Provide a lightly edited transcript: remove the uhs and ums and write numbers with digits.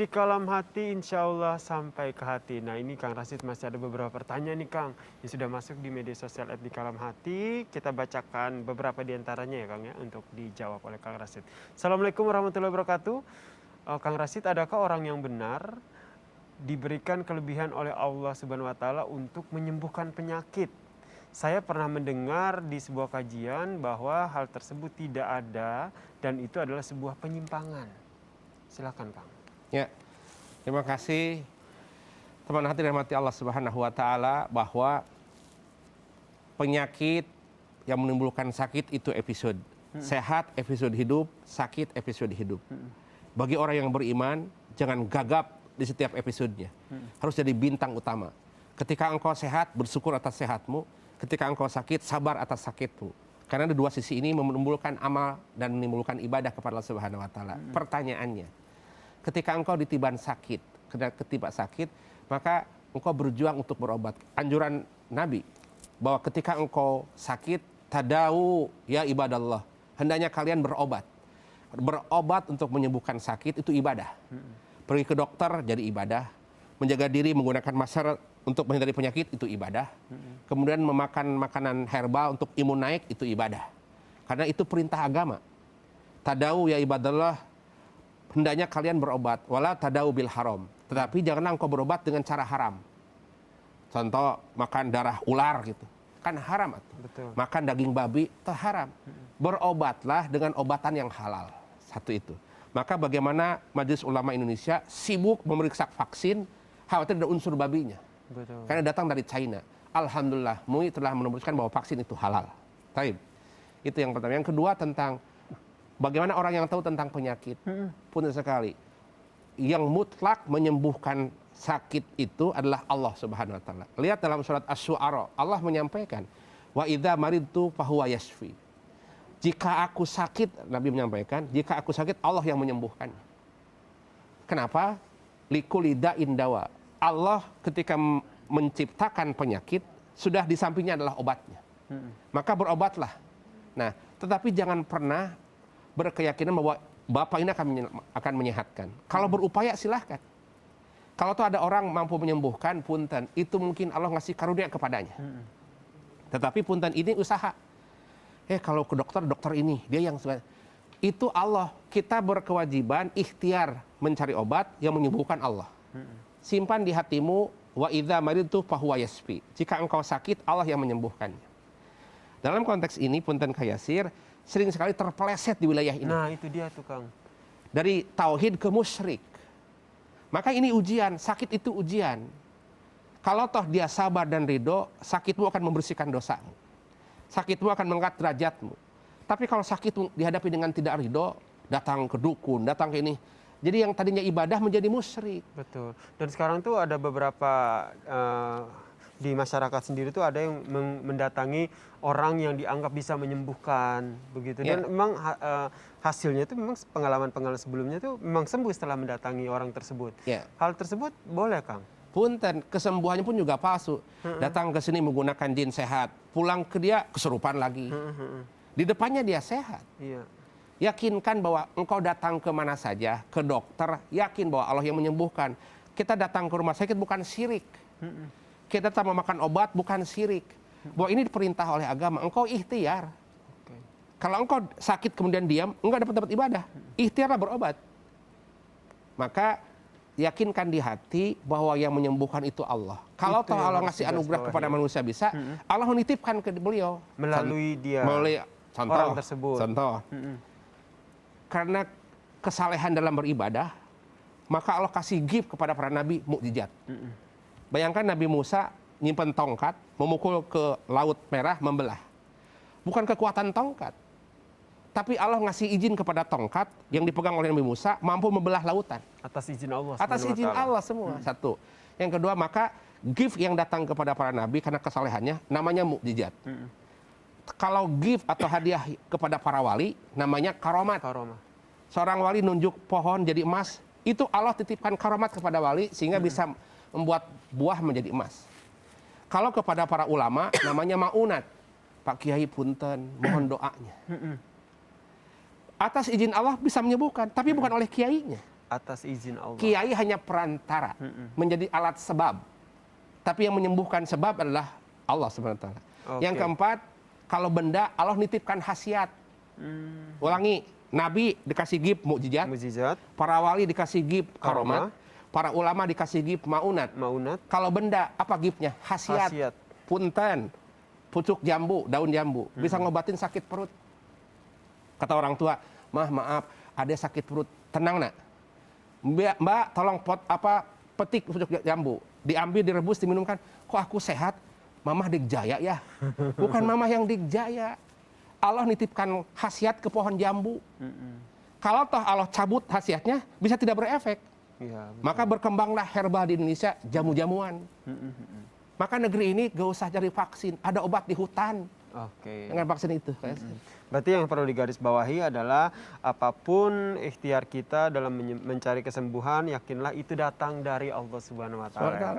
Edik Kalam Hati insya Allah sampai ke hati. Nah ini Kang Rashid masih ada beberapa pertanyaan nih Kang yang sudah masuk di media sosial Edik Kalam Hati. Kita bacakan beberapa diantaranya ya Kang ya untuk dijawab oleh Kang Rashid. Assalamualaikum warahmatullahi wabarakatuh. Kang Rashid, adakah orang yang benar diberikan kelebihan oleh Allah Subhanahu wa taala untuk menyembuhkan penyakit? Saya pernah mendengar di sebuah kajian bahwa hal tersebut tidak ada dan itu adalah sebuah penyimpangan. Silakan Kang. Ya, terima kasih teman hati rahmati Allah Subhanahu wa taala bahwa penyakit yang menimbulkan sakit itu episode. Sehat episode hidup, sakit episode hidup. Bagi orang yang beriman, jangan gagap di setiap episodenya. Harus jadi bintang utama. Ketika engkau sehat, bersyukur atas sehatmu. Ketika engkau sakit, sabar atas sakitmu. Karena ada dua sisi ini menimbulkan amal dan menimbulkan ibadah kepada Allah Subhanahu wa taala. Pertanyaannya, ketika engkau ditiban sakit, ketiba sakit, maka engkau berjuang untuk berobat. Anjuran Nabi bahwa ketika engkau sakit, tadau ya ibadallah. Hendaknya kalian berobat. Berobat untuk menyembuhkan sakit itu ibadah. Pergi ke dokter jadi ibadah. Menjaga diri menggunakan masker untuk menghindari penyakit itu ibadah. Kemudian memakan makanan herbal untuk imun naik itu ibadah. Karena itu perintah agama. Tadau ya ibadallah. Hendaknya kalian berobat, wala tadau bil haram. Tetapi janganlah engkau berobat dengan cara haram. Contoh makan darah ular gitu, kan haram. Betul. Makan daging babi itu haram. Berobatlah dengan obatan yang halal. Satu itu. Maka bagaimana Majelis Ulama Indonesia sibuk memeriksa vaksin, khawatir ada unsur babinya. Betul. Karena datang dari China. Alhamdulillah, MUI telah menemukan bahwa vaksin itu halal. Taib. Itu yang pertama. Yang kedua tentang bagaimana orang yang tahu tentang penyakit. Punten sekali. Yang mutlak menyembuhkan sakit itu adalah Allah Subhanahu wa taala. Lihat dalam surat Asy-Syu'ara, Allah menyampaikan, "Wa idza maridtu fahuwa yashfi." Jika aku sakit, Nabi menyampaikan, jika aku sakit Allah yang menyembuhkan. Kenapa? Likulli da'in dawa. Allah ketika menciptakan penyakit, sudah di sampingnya adalah obatnya. Maka berobatlah. Nah, tetapi jangan pernah berkeyakinan bahwa Bapak ini akan menyehatkan. Kalau berupaya silahkan. Kalau tuh ada orang mampu menyembuhkan, punten, itu mungkin Allah ngasih karunia kepadanya. Tetapi punten ini usaha. Kalau ke dokter, dokter ini, dia yang itu Allah. Kita berkewajiban ikhtiar mencari obat yang menyembuhkan Allah. Simpan di hatimu, wa idza maridtu fahuwa yashfi. Jika engkau sakit, Allah yang menyembuhkannya. Dalam konteks ini, punten Kayasir, sering sekali terpeleset di wilayah ini. Nah itu dia tuh Kang. Dari tauhid ke musyrik. Maka ini ujian, sakit itu ujian. Kalau toh dia sabar dan ridho, sakitmu akan membersihkan dosamu. Sakitmu akan mengangkat derajatmu. Tapi kalau sakitmu dihadapi dengan tidak ridho, datang ke dukun, datang ke ini. Jadi yang tadinya ibadah menjadi musyrik. Betul. Dan sekarang tuh ada beberapa di masyarakat sendiri tuh ada yang mendatangi orang yang dianggap bisa menyembuhkan begitu. Dan memang hasilnya itu memang pengalaman-pengalaman sebelumnya tuh memang sembuh setelah mendatangi orang tersebut. Hal tersebut boleh Kang? Punten, kesembuhannya pun juga palsu. Datang ke sini menggunakan jin sehat, pulang ke dia kesurupan lagi. Di depannya dia sehat. Iya. Yakinkan bahwa engkau datang ke mana saja, ke dokter, yakin bahwa Allah yang menyembuhkan. Kita datang ke rumah sakit bukan syirik. Kita tak memakan obat bukan syirik. Bahwa ini diperintah oleh agama, engkau ikhtiar. Kalau engkau sakit kemudian diam, enggak dapat ibadah. Ikhtiarlah berobat. Maka yakinkan di hati bahwa yang menyembuhkan itu Allah. Kalau toh Allah ngasih anugerah kepada manusia bisa, Allah menitipkan ke beliau melalui dia. Melalui contoh, orang tersebut. Contoh. Karena kesalehan dalam beribadah, maka Allah kasih gift kepada para nabi mukjizat. Bayangkan Nabi Musa nyimpen tongkat, memukul ke Laut Merah, membelah. Bukan kekuatan tongkat. Tapi Allah ngasih izin kepada tongkat yang dipegang oleh Nabi Musa mampu membelah lautan. Atas izin Allah. Atas izin Allah semua. Satu. Yang kedua, maka gift yang datang kepada para nabi karena kesalehannya namanya mukjizat. Kalau gift atau hadiah kepada para wali namanya karomat. Seorang wali nunjuk pohon jadi emas, itu Allah titipkan karomat kepada wali sehingga bisa membuat buah menjadi emas. Kalau kepada para ulama namanya maunat. Pak Kiai punten, mohon doanya. Atas izin Allah bisa menyembuhkan, tapi bukan oleh kiainya. atas izin Allah. Kiai hanya perantara, menjadi alat sebab. Tapi yang menyembuhkan sebab adalah Allah SWT. Oke. Yang keempat, kalau benda Allah nitipkan khasiat. Ulangi, Nabi dikasih gib mukjizat, Mukjizat, para wali dikasih gib Karomah. karomat, para ulama dikasih gib maunat. maunat, Kalau benda apa gibnya? Khasiat. khasiat. Punten, pucuk jambu, daun jambu, bisa ngobatin sakit perut. Kata orang tua, "Mah, maaf, ada sakit perut, tenang nak. Mbak, tolong petik pucuk jambu, diambil, direbus, diminumkan. Kok aku sehat? Mamah digjaya ya." Bukan mamah yang digjaya. Allah nitipkan khasiat ke pohon jambu. Kalau toh Allah cabut khasiatnya, bisa tidak berefek. Iya, betul. Maka berkembanglah herbal di Indonesia, jamu-jamuan. Maka negeri ini gak usah cari vaksin, ada obat di hutan Oke. dengan vaksin itu. Berarti yang perlu digarisbawahi adalah apapun ikhtiar kita dalam mencari kesembuhan, yakinlah itu datang dari Allah Subhanahu wa taala.